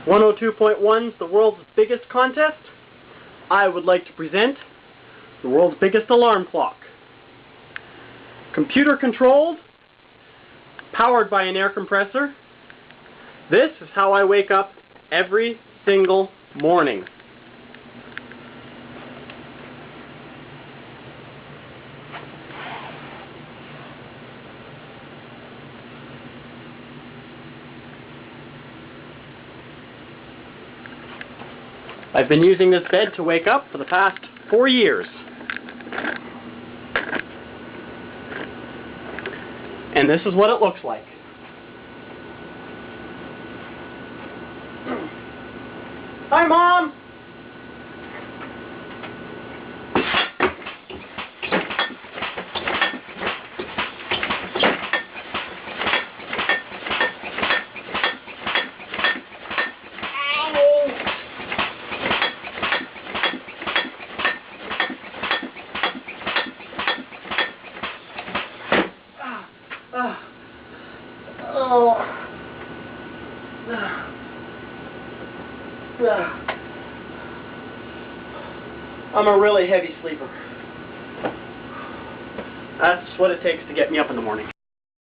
102.1's the world's biggest contest. I would like to present the world's biggest alarm clock. Computer controlled, powered by an air compressor. This is how I wake up every single morning. I've been using this bed to wake up for the past 4 years. And this is what it looks like. Hi, Mom! I'm a really heavy sleeper. That's what it takes to get me up in the morning.